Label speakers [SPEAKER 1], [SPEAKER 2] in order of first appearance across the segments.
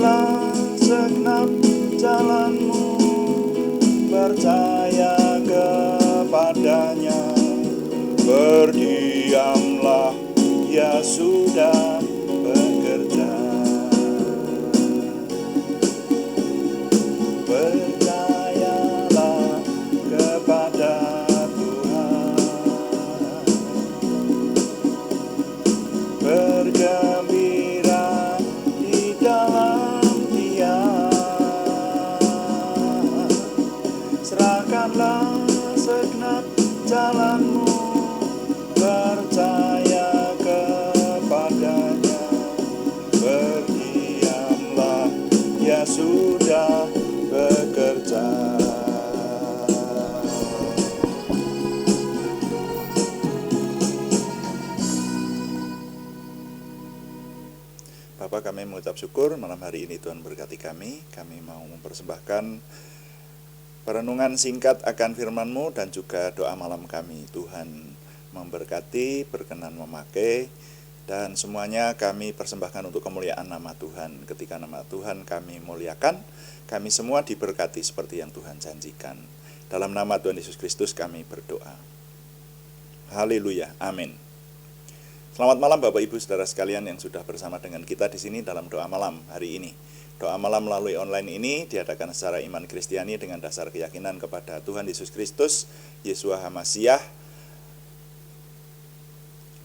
[SPEAKER 1] Serakanlah segenap jalanmu, percaya kepadanya, berdiamlah, Ia sudah bekerja. Percayalah kepada Tuhan, bergembira di dalam Dia. Serahkanlah segenap jalanmu, percaya kepadanya, berdiamlah, Ia sudah bekerja. Bapak, kami mengucap syukur malam hari ini Tuhan berkati kami. Kami mau mempersembahkan perenungan singkat akan firman-Mu dan juga doa malam kami. Tuhan memberkati, berkenan memakai, dan semuanya kami persembahkan untuk kemuliaan nama Tuhan. Ketika nama Tuhan kami muliakan, kami semua diberkati seperti yang Tuhan janjikan. Dalam nama Tuhan Yesus Kristus kami berdoa. Haleluya, amin. Selamat malam Bapak Ibu Saudara sekalian yang sudah bersama dengan kita di sini dalam doa malam hari ini. Doa malam melalui online ini diadakan secara iman Kristiani dengan dasar keyakinan kepada Tuhan Yesus Kristus, Yeshua HaMasyiah,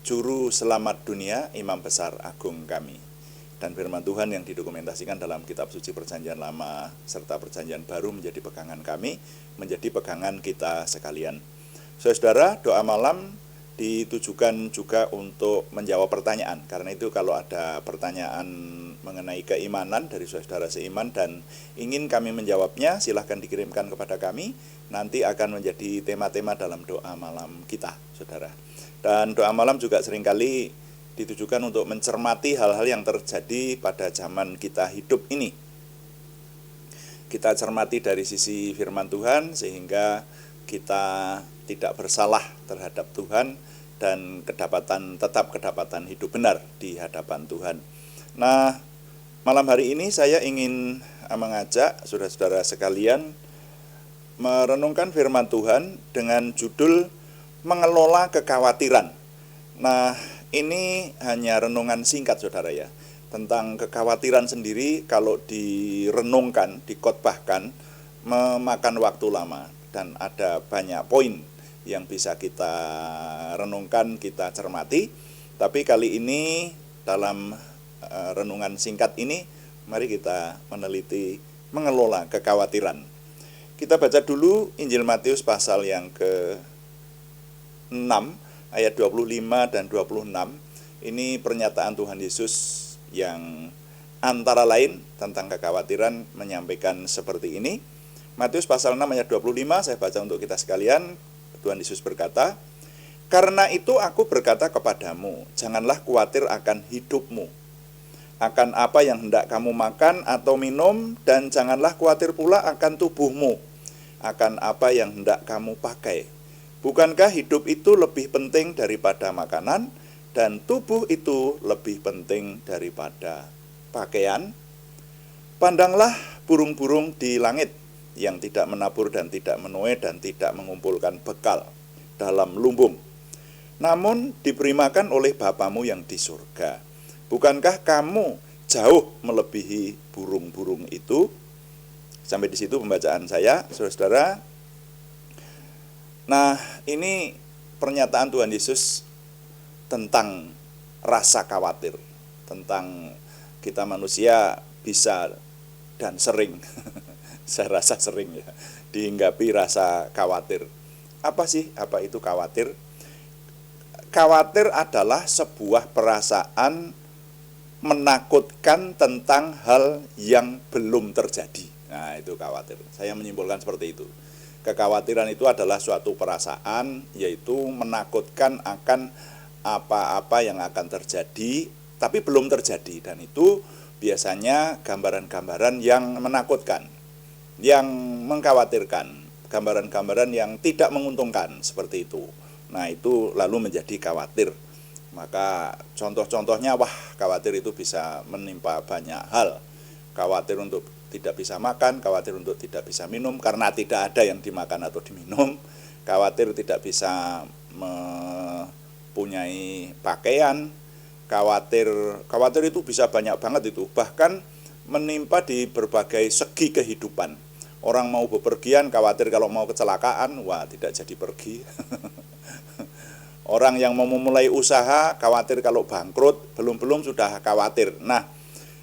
[SPEAKER 1] Juru Selamat dunia, Imam Besar Agung kami. Dan firman Tuhan yang didokumentasikan dalam kitab suci Perjanjian Lama serta Perjanjian Baru menjadi pegangan kami, menjadi pegangan kita sekalian. Saudara, doa malam ditujukan juga untuk menjawab pertanyaan. Karena itu kalau ada pertanyaan mengenai keimanan dari saudara seiman dan ingin kami menjawabnya, silahkan dikirimkan kepada kami. Nanti akan menjadi tema-tema dalam doa malam kita, saudara. Dan doa malam juga seringkali ditujukan untuk mencermati hal-hal yang terjadi pada zaman kita hidup ini. Kita cermati dari sisi firman Tuhan sehingga kita tidak bersalah terhadap Tuhan dan tetap kedapatan hidup benar di hadapan Tuhan. Nah, malam hari ini saya ingin mengajak saudara-saudara sekalian merenungkan firman Tuhan dengan judul mengelola kekhawatiran. Nah, ini hanya renungan singkat saudara ya. Tentang kekhawatiran sendiri kalau direnungkan, dikotbahkan, memakan waktu lama. Dan ada banyak poin yang bisa kita renungkan, kita cermati. Tapi kali ini dalam renungan singkat ini, mari kita meneliti mengelola kekhawatiran. Kita baca dulu Injil Matius pasal yang ke-6, ayat 25 dan 26. Ini pernyataan Tuhan Yesus yang antara lain tentang kekhawatiran menyampaikan seperti ini. Matius pasal 6 ayat 25, saya baca untuk kita sekalian. Tuhan Yesus berkata, "Karena itu aku berkata kepadamu, janganlah khawatir akan hidupmu, akan apa yang hendak kamu makan atau minum, dan janganlah khawatir pula akan tubuhmu, akan apa yang hendak kamu pakai. Bukankah hidup itu lebih penting daripada makanan, dan tubuh itu lebih penting daripada pakaian? Pandanglah burung-burung di langit, yang tidak menabur dan tidak menuai dan tidak mengumpulkan bekal dalam lumbung, namun diberi makan oleh Bapamu yang di surga. Bukankah kamu jauh melebihi burung-burung itu?" Sampai di situ pembacaan saya, saudara-saudara. Nah, ini pernyataan Tuhan Yesus tentang rasa khawatir, tentang kita manusia bisa dan sering saya rasa sering ya dihinggapi rasa khawatir. Apa itu khawatir? Khawatir adalah sebuah perasaan menakutkan tentang hal yang belum terjadi. Nah, itu khawatir. Saya menyimpulkan seperti itu. Kekhawatiran itu adalah suatu perasaan, yaitu menakutkan akan apa-apa yang akan terjadi tapi belum terjadi, dan itu biasanya gambaran-gambaran yang menakutkan, yang mengkhawatirkan, gambaran-gambaran yang tidak menguntungkan seperti itu. Nah, itu lalu menjadi khawatir. Maka contoh-contohnya, khawatir itu bisa menimpa banyak hal. khawatir untuk tidak bisa makan, khawatir untuk tidak bisa minum karena tidak ada yang dimakan atau diminum, khawatir tidak bisa mempunyai pakaian, khawatir itu bisa banyak banget itu, bahkan menimpa di berbagai segi kehidupan. Orang mau bepergian khawatir kalau mau kecelakaan, wah tidak jadi pergi. Orang yang mau memulai usaha khawatir kalau bangkrut, belum sudah khawatir. Nah,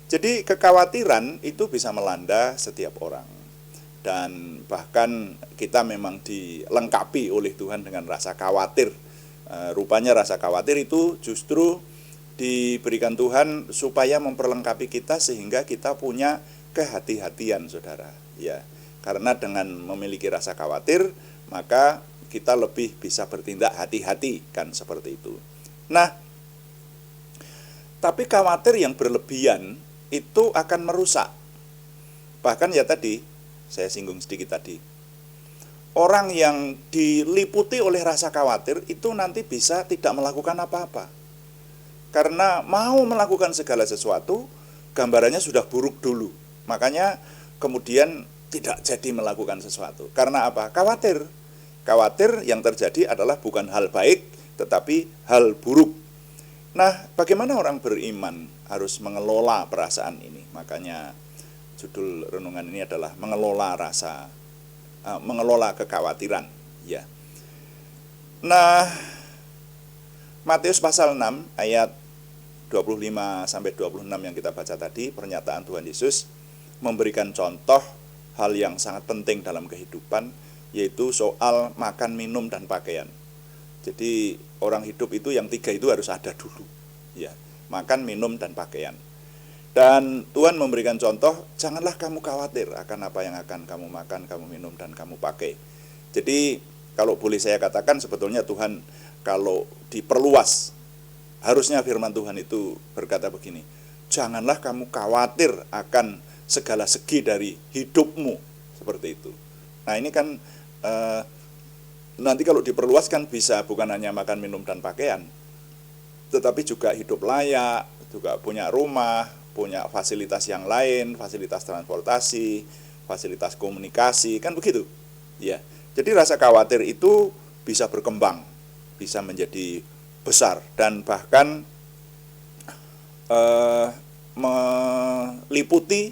[SPEAKER 1] jadi kekhawatiran itu bisa melanda setiap orang. Dan bahkan kita memang dilengkapi oleh Tuhan dengan rasa khawatir. Rupanya rasa khawatir itu justru diberikan Tuhan supaya memperlengkapi kita sehingga kita punya kehati-hatian, saudara. Ya, karena dengan memiliki rasa khawatir, maka kita lebih bisa bertindak hati-hati, kan seperti itu. Nah, tapi khawatir yang berlebihan itu akan merusak. Bahkan ya tadi, saya singgung sedikit tadi, orang yang diliputi oleh rasa khawatir itu nanti bisa tidak melakukan apa-apa. Karena mau melakukan segala sesuatu, gambarannya sudah buruk dulu. Makanya kemudian tidak jadi melakukan sesuatu. Karena apa? Khawatir. Khawatir yang terjadi adalah bukan hal baik, tetapi hal buruk. Nah, bagaimana orang beriman harus mengelola perasaan ini? Makanya judul renungan ini adalah mengelola kekhawatiran. Ya. Nah, Matius pasal 6 ayat 25-26 yang kita baca tadi, pernyataan Tuhan Yesus memberikan contoh hal yang sangat penting dalam kehidupan, yaitu soal makan, minum, dan pakaian. Jadi orang hidup itu yang tiga itu harus ada dulu, ya, makan, minum, dan pakaian. Dan Tuhan memberikan contoh, janganlah kamu khawatir akan apa yang akan kamu makan, kamu minum, dan kamu pakai. Jadi kalau boleh saya katakan, sebetulnya Tuhan kalau diperluas, harusnya firman Tuhan itu berkata begini, janganlah kamu khawatir akan segala segi dari hidupmu, seperti itu. Nah ini kan nanti kalau diperluaskan bisa bukan hanya makan, minum, dan pakaian, tetapi juga hidup layak, juga punya rumah, punya fasilitas yang lain, fasilitas transportasi, fasilitas komunikasi, kan begitu. Ya, jadi rasa khawatir itu bisa berkembang, bisa menjadi besar, dan bahkan meliputi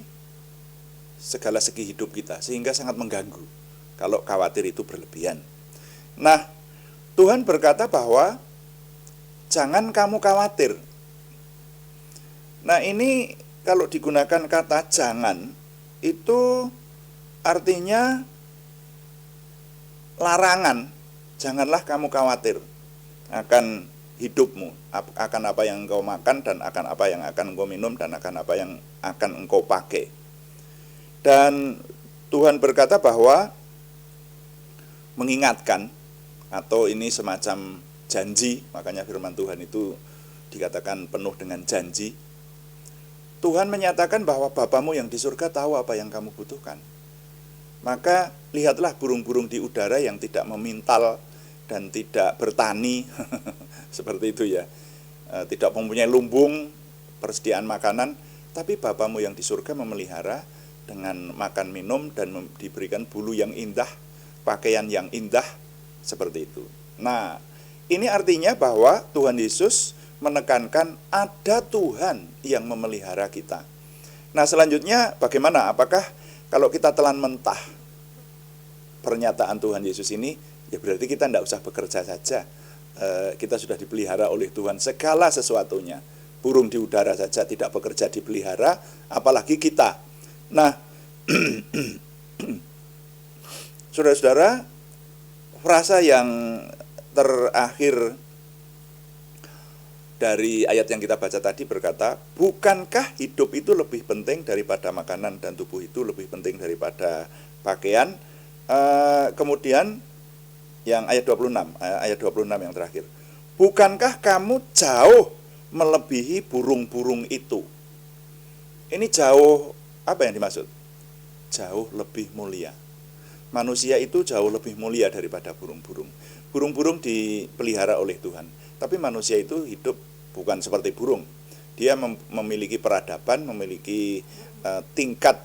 [SPEAKER 1] segala segi hidup kita, sehingga sangat mengganggu kalau khawatir itu berlebihan. Nah, Tuhan berkata bahwa jangan kamu khawatir. Nah, ini kalau digunakan kata jangan, itu artinya larangan. Janganlah kamu khawatir akan hidupmu, akan apa yang engkau makan, dan akan apa yang akan engkau minum, dan akan apa yang akan engkau pakai. Dan Tuhan berkata bahwa mengingatkan, atau ini semacam janji, makanya firman Tuhan itu dikatakan penuh dengan janji. Tuhan menyatakan bahwa Bapamu yang di surga tahu apa yang kamu butuhkan. Maka lihatlah burung-burung di udara yang tidak memintal dan tidak bertani, seperti itu ya, tidak mempunyai lumbung persediaan makanan, tapi Bapamu yang di surga memelihara dengan makan minum dan diberikan bulu yang indah, pakaian yang indah, seperti itu. Nah, ini artinya bahwa Tuhan Yesus menekankan ada Tuhan yang memelihara kita. Nah, selanjutnya bagaimana? Apakah kalau kita telan mentah pernyataan Tuhan Yesus ini, ya berarti kita tidak usah bekerja saja. Kita sudah dipelihara oleh Tuhan segala sesuatunya. Burung di udara saja tidak bekerja dipelihara, apalagi kita. Nah, saudara-saudara, frasa yang terakhir dari ayat yang kita baca tadi berkata, bukankah hidup itu lebih penting daripada makanan dan tubuh itu lebih penting daripada pakaian? Kemudian yang ayat 26 yang terakhir, bukankah kamu jauh melebihi burung-burung itu? Ini jauh, apa yang dimaksud? Jauh lebih mulia. Manusia itu jauh lebih mulia daripada burung-burung. Burung-burung dipelihara oleh Tuhan, tapi manusia itu hidup bukan seperti burung. Dia memiliki peradaban, memiliki tingkat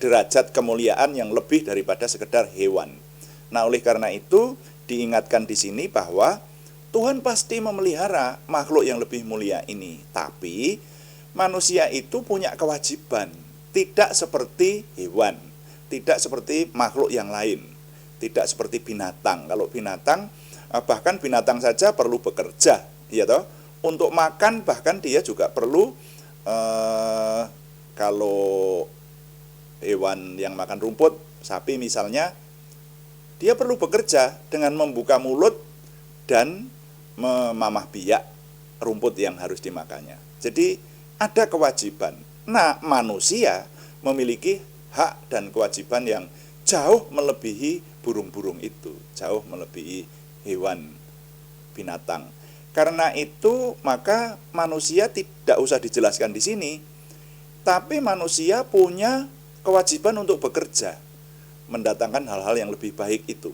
[SPEAKER 1] derajat kemuliaan yang lebih daripada sekedar hewan. Nah, oleh karena itu diingatkan di sini bahwa Tuhan pasti memelihara makhluk yang lebih mulia ini. Tapi manusia itu punya kewajiban, tidak seperti hewan, tidak seperti makhluk yang lain, tidak seperti binatang. Kalau binatang, bahkan binatang saja perlu bekerja, ya toh. Untuk makan bahkan dia juga perlu, kalau hewan yang makan rumput, sapi misalnya, dia perlu bekerja dengan membuka mulut dan memamah biak rumput yang harus dimakannya. Jadi ada kewajiban. Nah, manusia memiliki hak dan kewajiban yang jauh melebihi burung-burung itu, jauh melebihi hewan binatang. Karena itu maka manusia tidak usah dijelaskan di sini, tapi manusia punya kewajiban untuk bekerja, mendatangkan hal-hal yang lebih baik itu.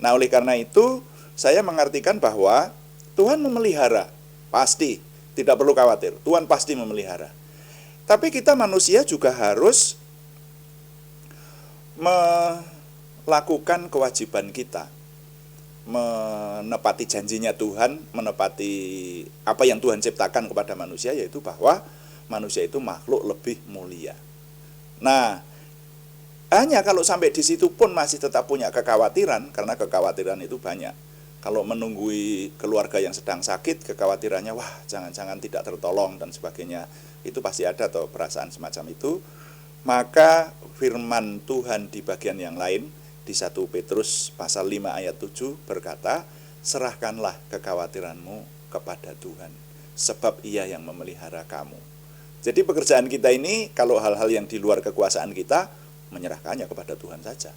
[SPEAKER 1] Nah, oleh karena itu saya mengartikan bahwa Tuhan memelihara, pasti, tidak perlu khawatir, Tuhan pasti memelihara. Tapi kita manusia juga harus melakukan kewajiban kita, menepati janjinya Tuhan, menepati apa yang Tuhan ciptakan kepada manusia, yaitu bahwa manusia itu makhluk lebih mulia. Nah, hanya kalau sampai di situ pun masih tetap punya kekhawatiran, karena kekhawatiran itu banyak. Kalau menunggui keluarga yang sedang sakit, kekhawatirannya, wah jangan-jangan tidak tertolong dan sebagainya, itu pasti ada atau perasaan semacam itu. Maka firman Tuhan di bagian yang lain, di 1 Petrus pasal 5 ayat 7 berkata, serahkanlah kekhawatiranmu kepada Tuhan, sebab Ia yang memelihara kamu. Jadi pekerjaan kita ini, kalau hal-hal yang di luar kekuasaan kita, menyerahkannya kepada Tuhan saja.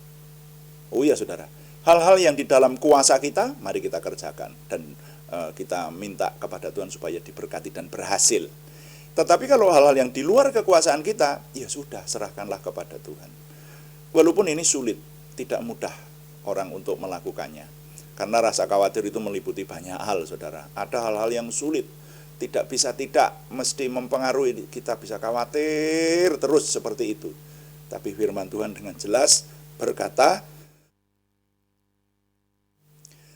[SPEAKER 1] Oh iya saudara, hal-hal yang di dalam kuasa kita, mari kita kerjakan. Dan kita minta kepada Tuhan supaya diberkati dan berhasil. Tetapi kalau hal-hal yang di luar kekuasaan kita, ya sudah, serahkanlah kepada Tuhan. Walaupun ini sulit, tidak mudah orang untuk melakukannya. Karena rasa khawatir itu meliputi banyak hal, saudara. Ada hal-hal yang sulit, tidak bisa tidak, mesti mempengaruhi kita, bisa khawatir terus seperti itu. Tapi firman Tuhan dengan jelas berkata,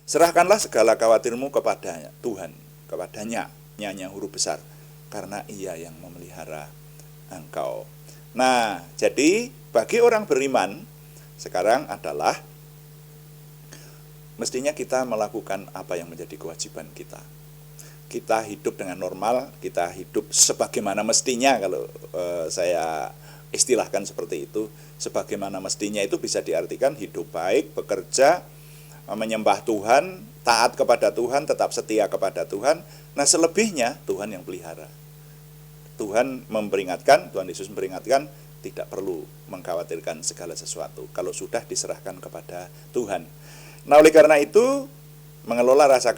[SPEAKER 1] serahkanlah segala khawatirmu kepada Tuhan, kepadanya, nyanyi huruf besar, karena Ia yang memelihara engkau. Nah, jadi bagi orang beriman sekarang adalah mestinya kita melakukan apa yang menjadi kewajiban kita. Kita hidup dengan normal, kita hidup sebagaimana mestinya, kalau saya istilahkan seperti itu. Sebagaimana mestinya itu bisa diartikan hidup baik, bekerja, menyembah Tuhan, taat kepada Tuhan, tetap setia kepada Tuhan. Nah, selebihnya Tuhan yang pelihara. Tuhan memperingatkan, Tuhan Yesus memperingatkan, tidak perlu mengkhawatirkan segala sesuatu kalau sudah diserahkan kepada Tuhan. Nah, oleh karena itu, mengelola rasa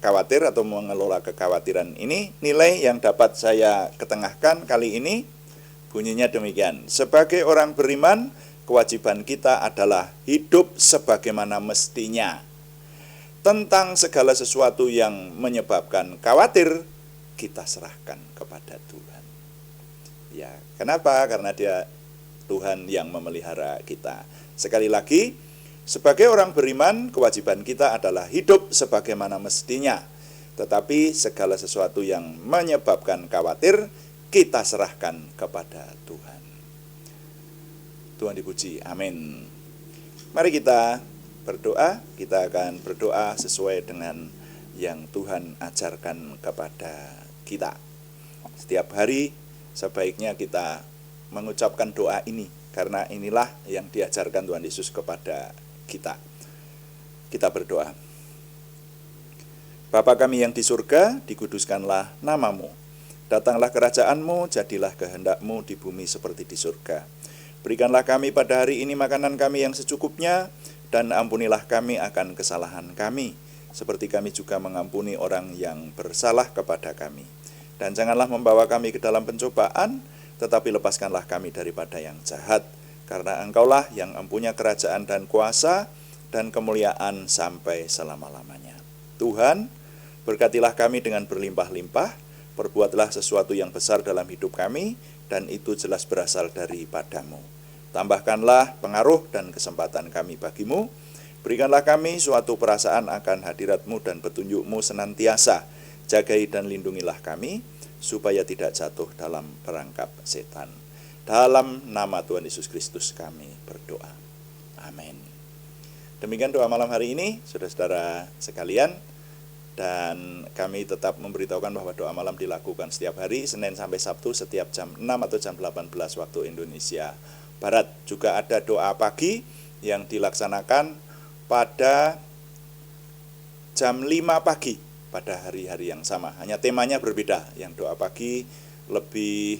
[SPEAKER 1] khawatir atau mengelola kekhawatiran ini, nilai yang dapat saya ketengahkan kali ini bunyinya demikian. Sebagai orang beriman, kewajiban kita adalah hidup sebagaimana mestinya. Tentang segala sesuatu yang menyebabkan khawatir, kita serahkan kepada Tuhan. Ya, kenapa? Karena Dia Tuhan yang memelihara kita. Sekali lagi, sebagai orang beriman, kewajiban kita adalah hidup sebagaimana mestinya. Tetapi segala sesuatu yang menyebabkan khawatir, kita serahkan kepada Tuhan. Tuhan dipuji, amin. Mari kita berdoa, kita akan berdoa sesuai dengan yang Tuhan ajarkan kepada kita. Setiap hari sebaiknya kita mengucapkan doa ini, karena inilah yang diajarkan Tuhan Yesus kepada kita. Kita berdoa. Bapa kami yang di surga, dikuduskanlah namamu. Datanglah kerajaan-Mu, jadilah kehendak-Mu di bumi seperti di surga. Berikanlah kami pada hari ini makanan kami yang secukupnya, dan ampunilah kami akan kesalahan kami, seperti kami juga mengampuni orang yang bersalah kepada kami. Dan janganlah membawa kami ke dalam pencobaan, tetapi lepaskanlah kami daripada yang jahat. Karena Engkaulah yang mempunyai kerajaan dan kuasa dan kemuliaan sampai selama-lamanya. Tuhan, berkatilah kami dengan berlimpah-limpah, perbuatlah sesuatu yang besar dalam hidup kami, dan itu jelas berasal daripadamu. Tambahkanlah pengaruh dan kesempatan kami bagimu. Berikanlah kami suatu perasaan akan hadirat-Mu dan petunjuk-Mu senantiasa. Jagai dan lindungilah kami, supaya tidak jatuh dalam perangkap setan. Dalam nama Tuhan Yesus Kristus kami berdoa. Amin. Demikian doa malam hari ini, saudara-saudara sekalian. Dan kami tetap memberitahukan bahwa doa malam dilakukan setiap hari, Senin sampai Sabtu, setiap jam 6 atau jam 18 waktu Indonesia Barat. Juga ada doa pagi yang dilaksanakan pada jam 5 pagi pada hari-hari yang sama. Hanya temanya berbeda. Yang doa pagi lebih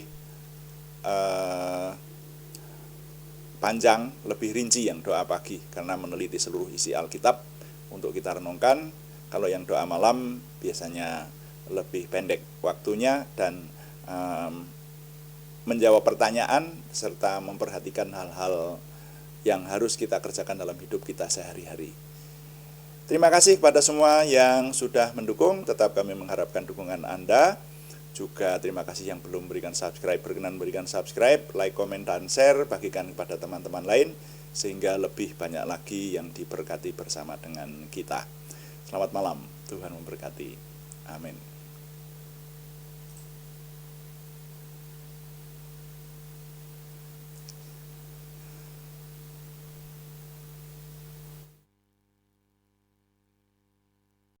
[SPEAKER 1] panjang, lebih rinci yang doa pagi karena meneliti seluruh isi Alkitab untuk kita renungkan. Kalau yang doa malam biasanya lebih pendek waktunya dan menjawab pertanyaan serta memperhatikan hal-hal yang harus kita kerjakan dalam hidup kita sehari-hari. Terima kasih kepada semua yang sudah mendukung, tetap kami mengharapkan dukungan Anda. Juga terima kasih yang belum berikan subscribe, berkenan berikan subscribe, like, komen, dan share, bagikan kepada teman-teman lain, sehingga lebih banyak lagi yang diberkati bersama dengan kita. Selamat malam, Tuhan memberkati. Amin.